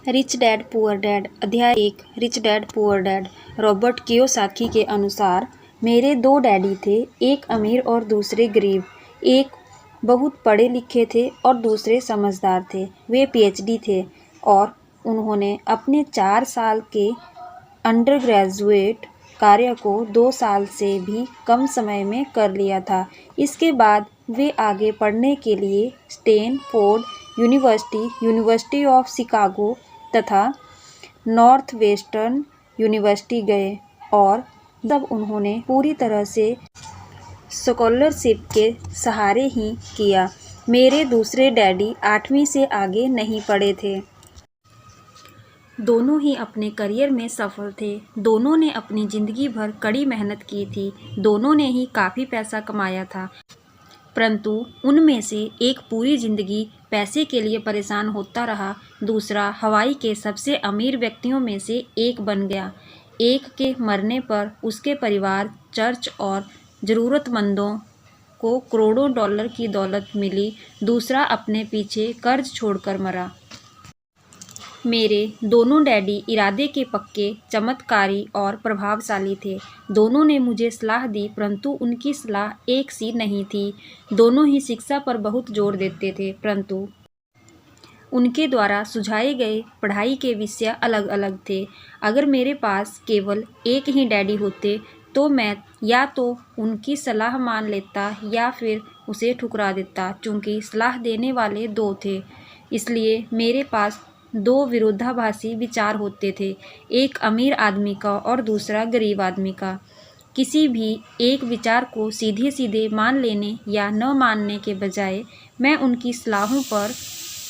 Rich dad poor dad अध्याय 1 rich dad poor dad. Robert Kiyosaki के अनुसार मेरे दो डैडी थे, एक अमीर और दूसरे गरीब। एक बहुत पढ़े लिखे थे और दूसरे समझदार थे। वे पीएचडी थे और उन्होंने अपने 4 साल के अंडरग्रेजुएट कार्य को 2 साल से भी कम समय में कर लिया था। इसके बाद वे आगे पढ़ने के लिए Stanford university, university of Chicago तथा नॉर्थ वेस्टर्न यूनिवर्सिटी गए और तब उन्होंने पूरी तरह से स्कॉलरशिप के सहारे ही किया। मेरे दूसरे डैडी 8वीं से आगे नहीं पढ़े थे। दोनों ही अपने करियर में सफल थे। दोनों ने अपनी ज़िंदगी भर कड़ी मेहनत की थी। दोनों ने ही काफ़ी पैसा कमाया था, परंतु उनमें से एक पूरी ज़िंदगी पैसे के लिए परेशान होता रहा। दूसरा हवाई के सबसे अमीर व्यक्तियों में से एक बन गया। एक के मरने पर उसके परिवार, चर्च और ज़रूरतमंदों को करोड़ों डॉलर की दौलत मिली। दूसरा अपने पीछे कर्ज छोड़कर मरा। मेरे दोनों डैडी इरादे के पक्के, चमत्कारी और प्रभावशाली थे। दोनों ने मुझे सलाह दी, परंतु उनकी सलाह एक सी नहीं थी। दोनों ही शिक्षा पर बहुत जोर देते थे, परंतु उनके द्वारा सुझाए गए पढ़ाई के विषय अलग अलग थे। अगर मेरे पास केवल एक ही डैडी होते तो मैं या तो उनकी सलाह मान लेता या फिर उसे ठुकरा देता। चूँकि सलाह देने वाले दो थे, इसलिए मेरे पास दो विरोधाभासी विचार होते थे, एक अमीर आदमी का और दूसरा गरीब आदमी का। किसी भी एक विचार को सीधे सीधे मान लेने या न मानने के बजाय मैं उनकी सलाहों पर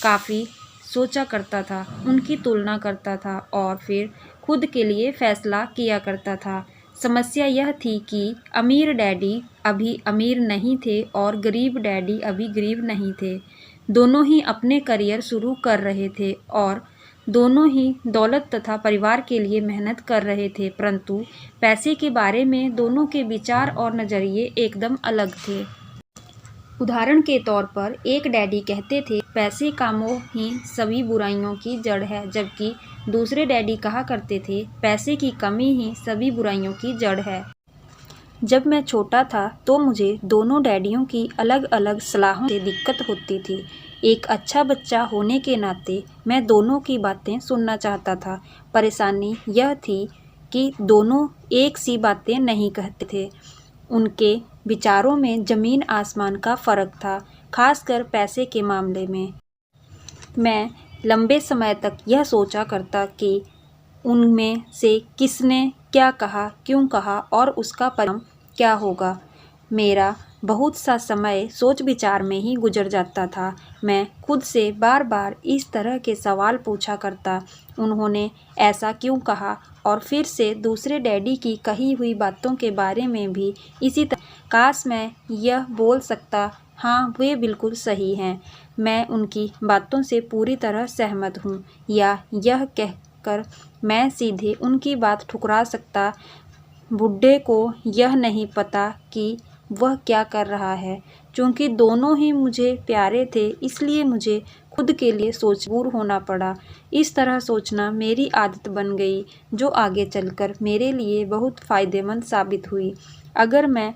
काफ़ी सोचा करता था, उनकी तुलना करता था और फिर खुद के लिए फैसला किया करता था। समस्या यह थी कि अमीर डैडी अभी अमीर नहीं थे और गरीब डैडी अभी गरीब नहीं थे। दोनों ही अपने करियर शुरू कर रहे थे और दोनों ही दौलत तथा परिवार के लिए मेहनत कर रहे थे, परंतु पैसे के बारे में दोनों के विचार और नज़रिए एकदम अलग थे। उदाहरण के तौर पर एक डैडी कहते थे, पैसे का मोह ही सभी बुराइयों की जड़ है, जबकि दूसरे डैडी कहा करते थे, पैसे की कमी ही सभी बुराइयों की जड़ है। जब मैं छोटा था तो मुझे दोनों डैडियों की अलग अलग सलाहों से दिक्कत होती थी। एक अच्छा बच्चा होने के नाते मैं दोनों की बातें सुनना चाहता था। परेशानी यह थी कि दोनों एक सी बातें नहीं कहते थे। उनके विचारों में ज़मीन आसमान का फ़र्क था, खासकर पैसे के मामले में। मैं लंबे समय तक यह सोचा करता कि उनमें से किसने क्या कहा, क्यों कहा और उसका परिणाम क्या होगा। मेरा बहुत सा समय सोच विचार में ही गुजर जाता था। मैं खुद से बार बार इस तरह के सवाल पूछा करता, उन्होंने ऐसा क्यों कहा, और फिर से दूसरे डैडी की कही हुई बातों के बारे में भी इसी तरह। काश मैं यह बोल सकता, हाँ वे बिल्कुल सही हैं, मैं उनकी बातों से पूरी तरह सहमत हूँ, या यह कहकर मैं सीधे उनकी बात ठुकरा सकता, बुड्ढे को यह नहीं पता कि वह क्या कर रहा है। चूँकि दोनों ही मुझे प्यारे थे, इसलिए मुझे खुद के लिए मजबूर होना पड़ा। इस तरह सोचना मेरी आदत बन गई, जो आगे चलकर मेरे लिए बहुत फ़ायदेमंद साबित हुई। अगर मैं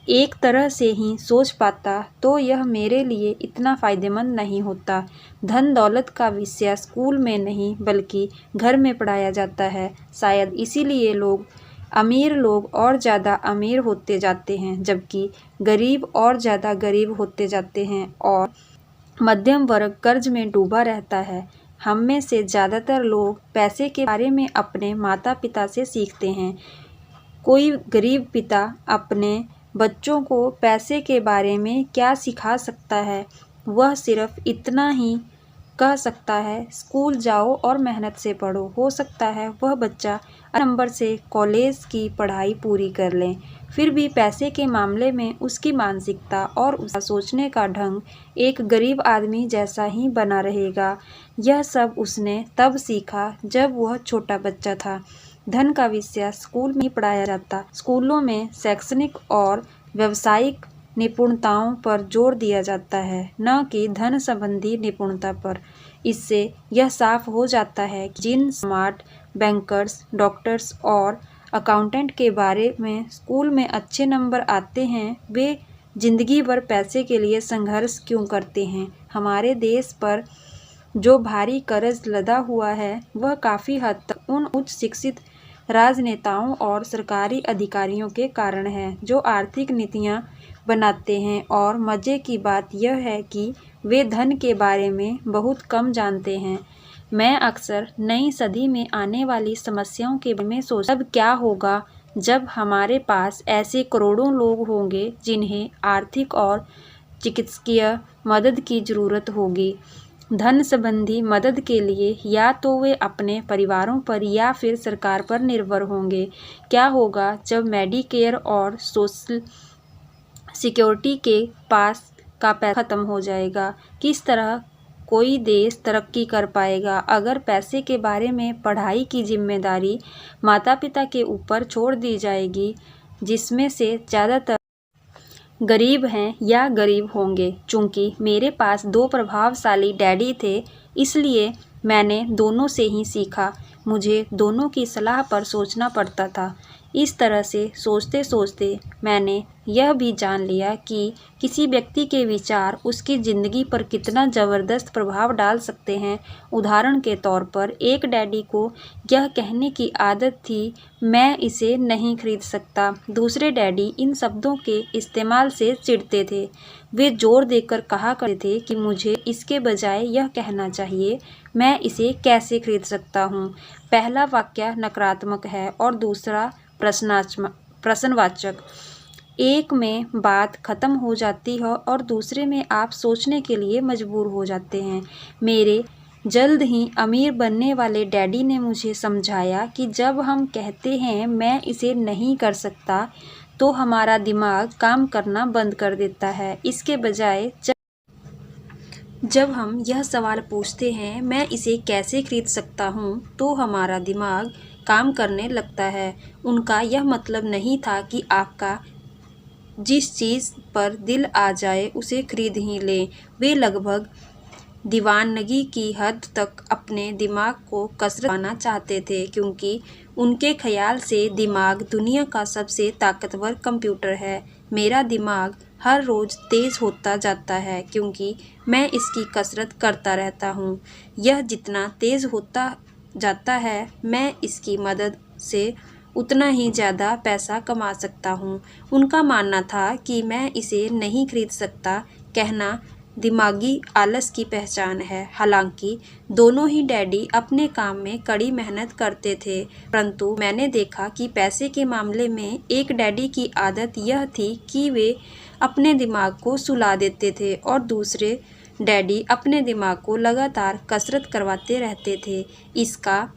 एक तरह से ही सोच पाता तो यह मेरे लिए इतना फ़ायदेमंद नहीं होता। धन दौलत का विषय स्कूल में नहीं बल्कि घर में पढ़ाया जाता है। शायद इसीलिए अमीर लोग और ज़्यादा अमीर होते जाते हैं, जबकि गरीब और ज़्यादा गरीब होते जाते हैं और मध्यम वर्ग कर्ज में डूबा रहता है। हम में से ज़्यादातर लोग पैसे के बारे में अपने माता पिता से सीखते हैं। कोई गरीब पिता अपने बच्चों को पैसे के बारे में क्या सिखा सकता है? वह सिर्फ इतना ही कह सकता है, स्कूल जाओ और मेहनत से पढ़ो। हो सकता है वह बच्चा अच्छे नंबर से कॉलेज की पढ़ाई पूरी कर ले, फिर भी पैसे के मामले में उसकी मानसिकता और उसका सोचने का ढंग एक गरीब आदमी जैसा ही बना रहेगा। यह सब उसने तब सीखा जब वह छोटा बच्चा था। धन का विषय स्कूल में ही पढ़ाया जाता। स्कूलों में शैक्षणिक और व्यावसायिक निपुणताओं पर जोर दिया जाता है, न कि धन संबंधी निपुणता पर। इससे यह साफ हो जाता है कि जिन स्मार्ट बैंकर्स, डॉक्टर्स और अकाउंटेंट के बारे में स्कूल में अच्छे नंबर आते हैं, वे जिंदगी भर पैसे के लिए संघर्ष क्यों करते हैं। हमारे देश पर जो भारी कर्ज लदा हुआ है वह काफ़ी हद तक उन उच्च शिक्षित राजनेताओं और सरकारी अधिकारियों के कारण है जो आर्थिक नीतियाँ बनाते हैं, और मज़े की बात यह है कि वे धन के बारे में बहुत कम जानते हैं। मैं अक्सर नई सदी में आने वाली समस्याओं के बारे में सोचता हूं, अब क्या होगा जब हमारे पास ऐसे करोड़ों लोग होंगे जिन्हें आर्थिक और चिकित्सकीय मदद की ज़रूरत होगी। धन संबंधी मदद के लिए या तो वे अपने परिवारों पर या फिर सरकार पर निर्भर होंगे। क्या होगा जब मेडिकेयर और सोशल सिक्योरिटी के पास का पैसा खत्म हो जाएगा। किस तरह कोई देश तरक्की कर पाएगा अगर पैसे के बारे में पढ़ाई की जिम्मेदारी माता पिता के ऊपर छोड़ दी जाएगी, जिसमें से ज़्यादातर गरीब हैं या गरीब होंगे। चूँकि मेरे पास 2 प्रभावशाली डैडी थे, इसलिए मैंने दोनों से ही सीखा। मुझे दोनों की सलाह पर सोचना पड़ता था। इस तरह से सोचते सोचते मैंने यह भी जान लिया कि किसी व्यक्ति के विचार उसकी ज़िंदगी पर कितना ज़बरदस्त प्रभाव डाल सकते हैं। उदाहरण के तौर पर एक डैडी को यह कहने की आदत थी, मैं इसे नहीं खरीद सकता। दूसरे डैडी इन शब्दों के इस्तेमाल से चिढ़ते थे। वे जोर देकर कहा करते थे कि मुझे इसके बजाय यह कहना चाहिए, मैं इसे कैसे खरीद सकता हूँ। पहला वाक्य नकारात्मक है और दूसरा प्रश्नवाचक। एक में बात खत्म हो जाती है और दूसरे में आप सोचने के लिए मजबूर हो जाते हैं। मेरे जल्द ही अमीर बनने वाले डैडी ने मुझे समझाया कि जब हम कहते हैं मैं इसे नहीं कर सकता, तो हमारा दिमाग काम करना बंद कर देता है। इसके बजाय जब हम यह सवाल पूछते हैं मैं इसे कैसे खरीद सकता हूँ, तो हमारा दिमाग काम करने लगता है। उनका यह मतलब नहीं था कि आपका जिस चीज़ पर दिल आ जाए उसे खरीद ही लें। वे लगभग दीवानगी की हद तक अपने दिमाग को कसरत करना चाहते थे, क्योंकि उनके ख्याल से दिमाग दुनिया का सबसे ताकतवर कंप्यूटर है। मेरा दिमाग हर रोज़ तेज़ होता जाता है क्योंकि मैं इसकी कसरत करता रहता हूँ। यह जितना तेज़ होता जाता है, मैं इसकी मदद से उतना ही ज़्यादा पैसा कमा सकता हूँ। उनका मानना था कि मैं इसे नहीं खरीद सकता कहना दिमागी आलस की पहचान है। हालांकि दोनों ही डैडी अपने काम में कड़ी मेहनत करते थे, परंतु मैंने देखा कि पैसे के मामले में एक डैडी की आदत यह थी कि वे अपने दिमाग को सुला देते थे और दूसरे डैडी अपने दिमाग को लगातार कसरत करवाते रहते थे। इसका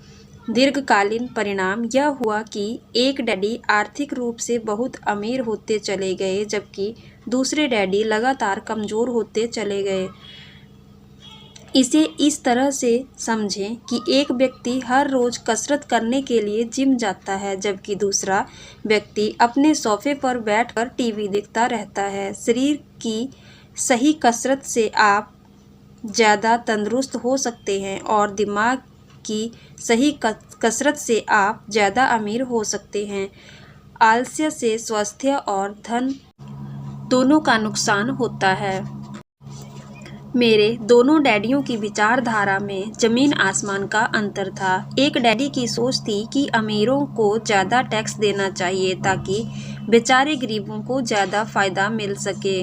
दीर्घकालीन परिणाम यह हुआ कि एक डैडी आर्थिक रूप से बहुत अमीर होते चले गए, जबकि दूसरे डैडी लगातार कमज़ोर होते चले गए। इसे इस तरह से समझें कि एक व्यक्ति हर रोज़ कसरत करने के लिए जिम जाता है, जबकि दूसरा व्यक्ति अपने सोफे पर बैठकर टीवी देखता रहता है। शरीर की सही कसरत से आप ज़्यादा तंदुरुस्त हो सकते हैं और दिमाग की सही कसरत से आप ज़्यादा अमीर हो सकते हैं। आलस्य से स्वास्थ्य और धन दोनों का नुकसान होता है। मेरे दोनों डैडियों की विचारधारा में ज़मीन आसमान का अंतर था। एक डैडी की सोच थी कि अमीरों को ज़्यादा टैक्स देना चाहिए ताकि बेचारे गरीबों को ज़्यादा फ़ायदा मिल सके,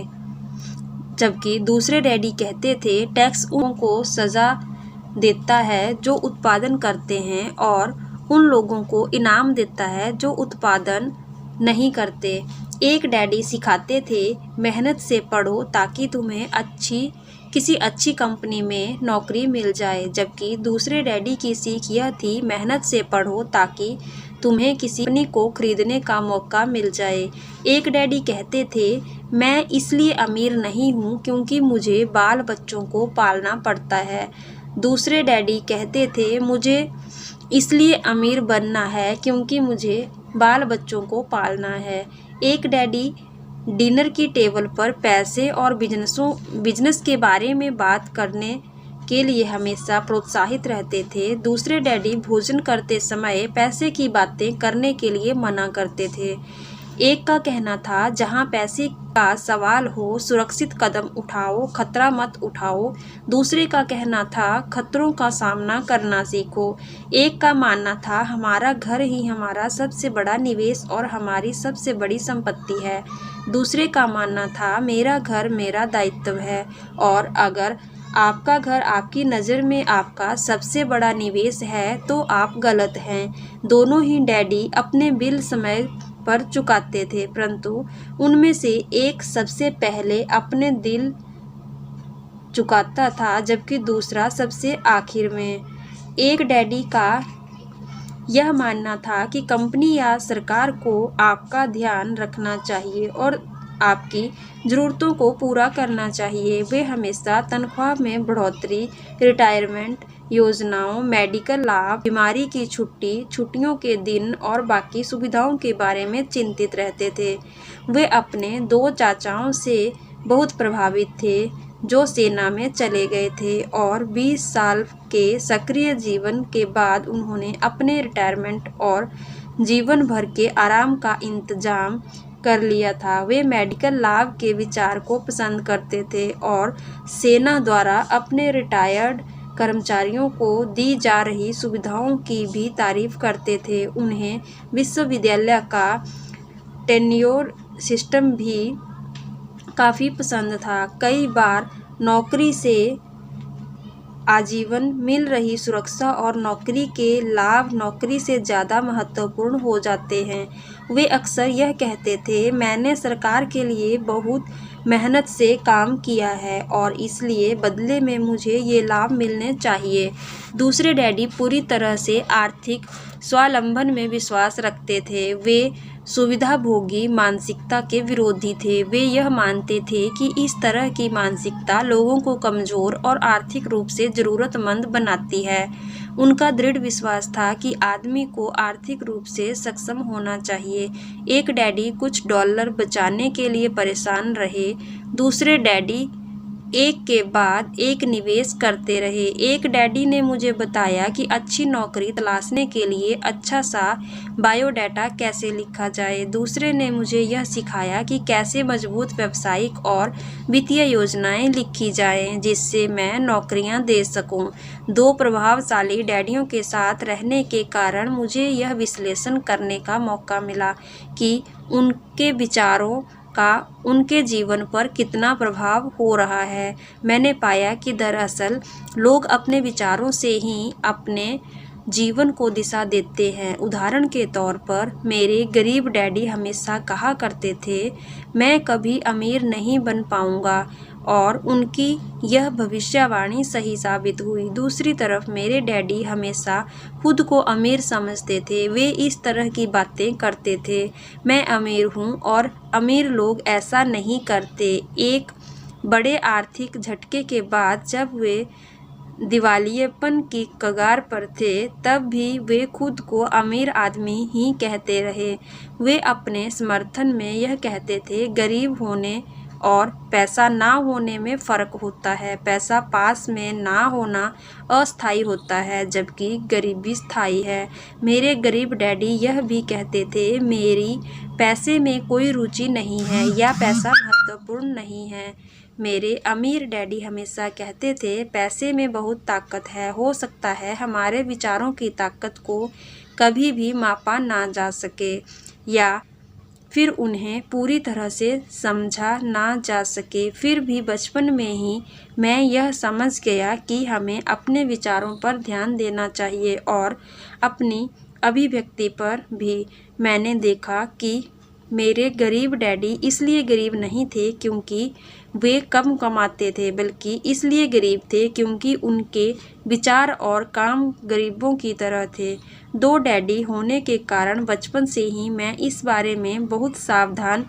जबकि दूसरे डैडी कहते थे टैक्स उनको सज़ा देता है जो उत्पादन करते हैं और उन लोगों को इनाम देता है जो उत्पादन नहीं करते। एक डैडी सिखाते थे मेहनत से पढ़ो ताकि तुम्हें किसी अच्छी कंपनी में नौकरी मिल जाए, जबकि दूसरे डैडी की सीख यह थी मेहनत से पढ़ो ताकि तुम्हें किसी कंपनी को खरीदने का मौका मिल जाए। एक डैडी कहते थे मैं इसलिए अमीर नहीं हूँ क्योंकि मुझे बाल बच्चों को पालना पड़ता है। दूसरे डैडी कहते थे मुझे इसलिए अमीर बनना है क्योंकि मुझे बाल बच्चों को पालना है। एक डैडी डिनर की टेबल पर पैसे और बिजनेस के बारे में बात करने के लिए हमेशा प्रोत्साहित रहते थे। दूसरे डैडी भोजन करते समय पैसे की बातें करने के लिए मना करते थे। एक का कहना था, जहां पैसे का सवाल हो सुरक्षित कदम उठाओ, खतरा मत उठाओ। दूसरे का कहना था, खतरों का सामना करना सीखो। एक का मानना था, हमारा घर ही हमारा सबसे बड़ा निवेश और हमारी सबसे बड़ी संपत्ति है। दूसरे का मानना था, मेरा घर मेरा दायित्व है, और अगर आपका घर आपकी नज़र में आपका सबसे बड़ा निवेश है तो आप गलत हैं। दोनों ही डैडी अपने बिल समय पर चुकाते थे, परंतु उनमें से एक सबसे पहले अपने दिल चुकाता था, जबकि दूसरा सबसे आखिर में। एक डैडी का यह मानना था कि कंपनी या सरकार को आपका ध्यान रखना चाहिए और आपकी ज़रूरतों को पूरा करना चाहिए। वे हमेशा तनख्वाह में बढ़ोतरी, रिटायरमेंट योजनाओं, मेडिकल लाभ, बीमारी की छुट्टी, छुट्टियों के दिन और बाकी सुविधाओं के बारे में चिंतित रहते थे। वे अपने 2 चाचाओं से बहुत प्रभावित थे जो सेना में चले गए थे, और 20 साल के सक्रिय जीवन के बाद उन्होंने अपने रिटायरमेंट और जीवन भर के आराम का इंतजाम कर लिया था। वे मेडिकल लाभ के विचार को पसंद करते थे और सेना द्वारा अपने रिटायर्ड कर्मचारियों को दी जा रही सुविधाओं की भी तारीफ करते थे। उन्हें विश्वविद्यालय का टेन्योर सिस्टम भी काफ़ी पसंद था। कई बार नौकरी से आजीवन मिल रही सुरक्षा और नौकरी के लाभ नौकरी से ज़्यादा महत्वपूर्ण हो जाते हैं। वे अक्सर यह कहते थे, मैंने सरकार के लिए बहुत मेहनत से काम किया है और इसलिए बदले में मुझे ये लाभ मिलने चाहिए। दूसरे डैडी पूरी तरह से आर्थिक स्वावलंबन में विश्वास रखते थे। वे सुविधाभोगी मानसिकता के विरोधी थे। वे यह मानते थे कि इस तरह की मानसिकता लोगों को कमज़ोर और आर्थिक रूप से ज़रूरतमंद बनाती है। उनका दृढ़ विश्वास था कि आदमी को आर्थिक रूप से सक्षम होना चाहिए। एक डैडी कुछ डॉलर बचाने के लिए परेशान रहे। दूसरे डैडी एक के बाद एक निवेश करते रहे। एक डैडी ने मुझे बताया कि अच्छी नौकरी तलाशने के लिए अच्छा सा बायोडाटा कैसे लिखा जाए। दूसरे ने मुझे यह सिखाया कि कैसे मजबूत व्यावसायिक और वित्तीय योजनाएं लिखी जाएं, जिससे मैं नौकरियां दे सकूं। 2 प्रभावशाली डैडियों के साथ रहने के कारण मुझे यह विश्लेषण करने का मौका मिला कि उनके विचारों का उनके जीवन पर कितना प्रभाव हो रहा है। मैंने पाया कि दरअसल लोग अपने विचारों से ही अपने जीवन को दिशा देते हैं। उदाहरण के तौर पर मेरे गरीब डैडी हमेशा कहा करते थे, मैं कभी अमीर नहीं बन पाऊंगा, और उनकी यह भविष्यवाणी सही साबित हुई। दूसरी तरफ मेरे डैडी हमेशा खुद को अमीर समझते थे। वे इस तरह की बातें करते थे, मैं अमीर हूँ और अमीर लोग ऐसा नहीं करते। एक बड़े आर्थिक झटके के बाद जब वे दिवालियेपन की कगार पर थे, तब भी वे खुद को अमीर आदमी ही कहते रहे। वे अपने समर्थन में यह कहते थे, गरीब होने और पैसा ना होने में फ़र्क होता है। पैसा पास में ना होना अस्थायी होता है, जबकि गरीबी स्थायी है। मेरे गरीब डैडी यह भी कहते थे, मेरी पैसे में कोई रुचि नहीं है या पैसा महत्वपूर्ण नहीं है। मेरे अमीर डैडी हमेशा कहते थे, पैसे में बहुत ताकत है। हो सकता है हमारे विचारों की ताकत को कभी भी मापा ना जा सके या फिर उन्हें पूरी तरह से समझा ना जा सके। फिर भी बचपन में ही मैं यह समझ गया कि हमें अपने विचारों पर ध्यान देना चाहिए और अपनी अभिव्यक्ति पर भी। मैंने देखा कि मेरे गरीब डैडी इसलिए गरीब नहीं थे क्योंकि वे कम कमाते थे, बल्कि इसलिए गरीब थे क्योंकि उनके विचार और काम गरीबों की तरह थे। 2 डैडी होने के कारण बचपन से ही मैं इस बारे में बहुत सावधान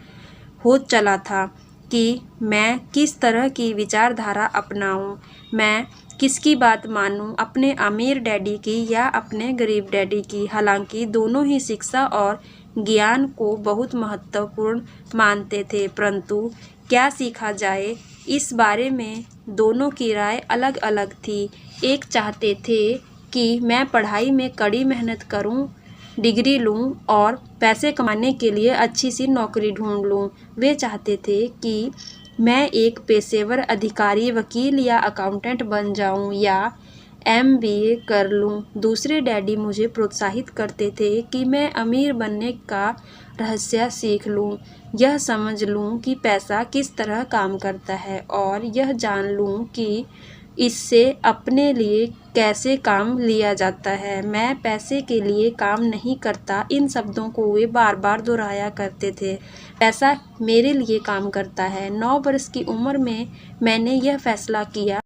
हो चला था कि मैं किस तरह की विचारधारा अपनाऊं, मैं किसकी बात मानूं, अपने अमीर डैडी की या अपने गरीब डैडी की। हालांकि दोनों ही शिक्षा और ज्ञान को बहुत महत्वपूर्ण मानते थे, परंतु क्या सीखा जाए इस बारे में दोनों की राय अलग अलग थी। एक चाहते थे कि मैं पढ़ाई में कड़ी मेहनत करूं, डिग्री लूं और पैसे कमाने के लिए अच्छी सी नौकरी ढूंढ लूं। वे चाहते थे कि मैं एक पेशेवर अधिकारी, वकील या अकाउंटेंट बन जाऊं या MBA कर लूं। दूसरे डैडी मुझे प्रोत्साहित करते थे कि मैं अमीर बनने का रहस्य सीख लूं, यह समझ लूं कि पैसा किस तरह काम करता है और यह जान लूं कि इससे अपने लिए कैसे काम लिया जाता है। मैं पैसे के लिए काम नहीं करता, इन शब्दों को वे बार बार दोहराया करते थे। पैसा मेरे लिए काम करता है। 9 वर्ष की उम्र में मैंने यह फैसला किया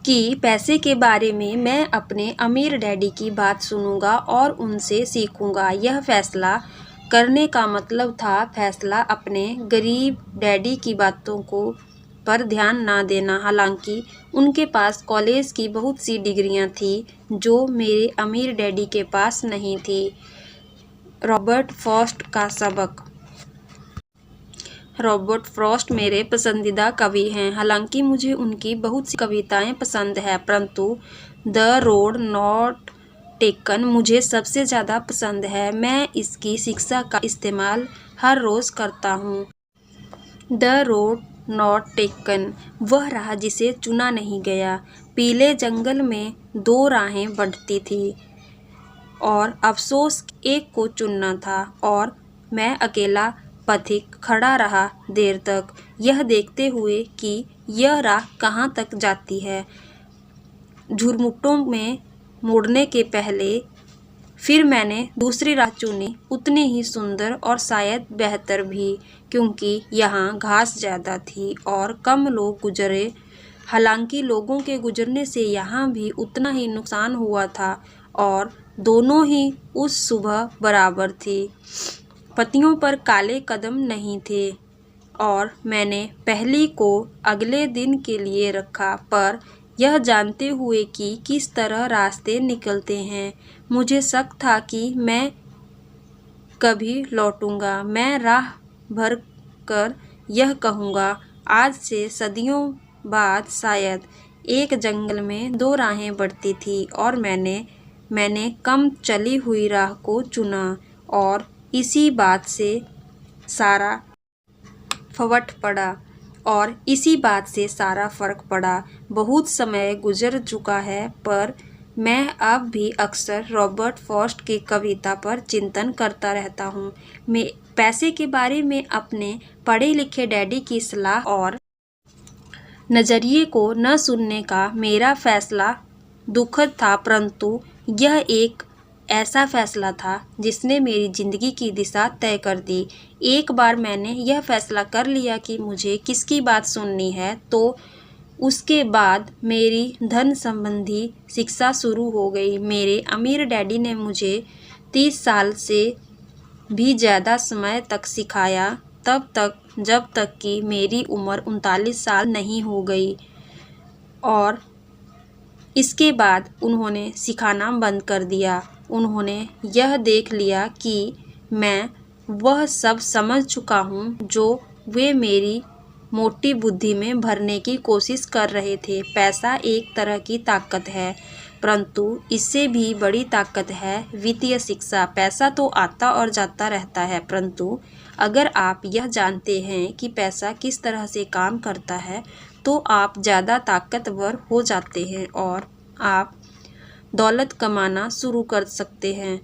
कि पैसे के बारे में मैं अपने अमीर डैडी की बात सुनूंगा और उनसे सीखूंगा। यह फैसला करने का मतलब था फैसला अपने गरीब डैडी की बातों को पर ध्यान ना देना। हालांकि उनके पास कॉलेज की बहुत सी डिग्रियां थी जो मेरे अमीर डैडी के पास नहीं थी। रॉबर्ट फ्रॉस्ट का सबक। रॉबर्ट फ्रॉस्ट मेरे पसंदीदा कवि हैं। हालांकि मुझे उनकी बहुत सी कविताएं पसंद है, परंतु द रोड नॉट टेकन मुझे सबसे ज़्यादा पसंद है। मैं इसकी शिक्षा का इस्तेमाल हर रोज़ करता हूँ। द रोड नॉट टेकन, वह राह जिसे चुना नहीं गया। पीले जंगल में 2 राहें बढ़ती थी और अफसोस एक को चुनना था और मैं अकेला पथिक खड़ा रहा देर तक, यह देखते हुए कि यह राह कहाँ तक जाती है। झुरमुटों में मुड़ने के पहले फिर मैंने दूसरी राह चुनी, उतनी ही सुंदर और शायद बेहतर भी, क्योंकि यहाँ घास ज़्यादा थी और कम लोग गुजरे। हालांकि लोगों के गुजरने से यहाँ भी उतना ही नुकसान हुआ था और दोनों ही उस सुबह बराबर थी। पत्तियों पर काले कदम नहीं थे और मैंने पहली को अगले दिन के लिए रखा, पर यह जानते हुए कि किस तरह रास्ते निकलते हैं। मुझे शक था कि मैं कभी लौटूंगा। मैं राह भर कर यह कहूँगा, आज से सदियों बाद शायद एक जंगल में 2 राहें बढ़ती थी और मैंने कम चली हुई राह को चुना और इसी बात से सारा फर्क पड़ा। बहुत समय गुजर चुका है, पर मैं अब भी अक्सर रॉबर्ट फ्रॉस्ट की कविता पर चिंतन करता रहता हूँ। मैं पैसे के बारे में अपने पढ़े लिखे डैडी की सलाह और नज़रिए को न सुनने का मेरा फैसला दुखद था, परंतु यह एक ऐसा फैसला था जिसने मेरी ज़िंदगी की दिशा तय कर दी। एक बार मैंने यह फैसला कर लिया कि मुझे किसकी बात सुननी है, तो उसके बाद मेरी धन संबंधी शिक्षा शुरू हो गई। मेरे अमीर डैडी ने मुझे 30 साल से भी ज़्यादा समय तक सिखाया, जब तक कि मेरी उम्र 39 साल नहीं हो गई और इसके बाद उन्होंने सिखाना बंद कर दिया। उन्होंने यह देख लिया कि मैं वह सब समझ चुका हूँ जो वे मेरी मोटी बुद्धि में भरने की कोशिश कर रहे थे। पैसा एक तरह की ताकत है, परंतु इससे भी बड़ी ताकत है वित्तीय शिक्षा। पैसा तो आता और जाता रहता है, परंतु अगर आप यह जानते हैं कि पैसा किस तरह से काम करता है, तो आप ज़्यादा ताकतवर हो जाते हैं और आप दौलत कमाना शुरू कर सकते हैं।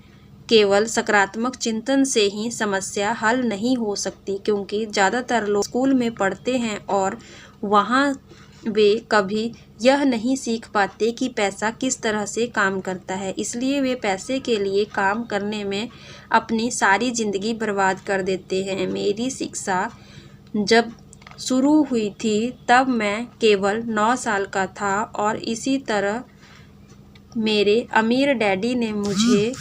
केवल सकारात्मक चिंतन से ही समस्या हल नहीं हो सकती, क्योंकि ज़्यादातर लोग स्कूल में पढ़ते हैं और वहाँ वे कभी यह नहीं सीख पाते कि पैसा किस तरह से काम करता है, इसलिए वे पैसे के लिए काम करने में अपनी सारी ज़िंदगी बर्बाद कर देते हैं। मेरी शिक्षा जब शुरू हुई थी तब मैं केवल 9 साल का था और इसी तरह मेरे अमीर डैडी ने मुझे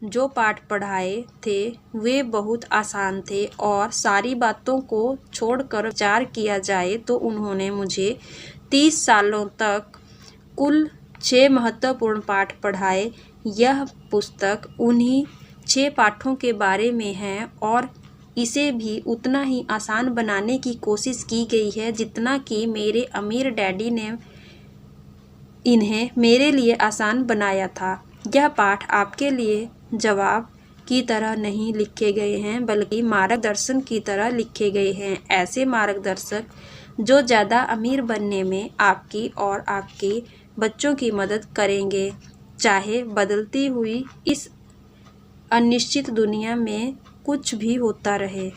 जो पाठ पढ़ाए थे वे बहुत आसान थे और सारी बातों को छोड़कर विचार किया जाए तो उन्होंने मुझे 30 सालों तक कुल 6 महत्वपूर्ण पाठ पढ़ाए। यह पुस्तक उन्हीं 6 पाठों के बारे में है और इसे भी उतना ही आसान बनाने की कोशिश की गई है जितना कि मेरे अमीर डैडी ने इन्हें मेरे लिए आसान बनाया था। यह पाठ आपके लिए जवाब की तरह नहीं लिखे गए हैं बल्कि मार्गदर्शन की तरह लिखे गए हैं। ऐसे मार्गदर्शक जो ज़्यादा अमीर बनने में आपकी और आपके बच्चों की मदद करेंगे, चाहे बदलती हुई इस अनिश्चित दुनिया में कुछ भी होता रहे।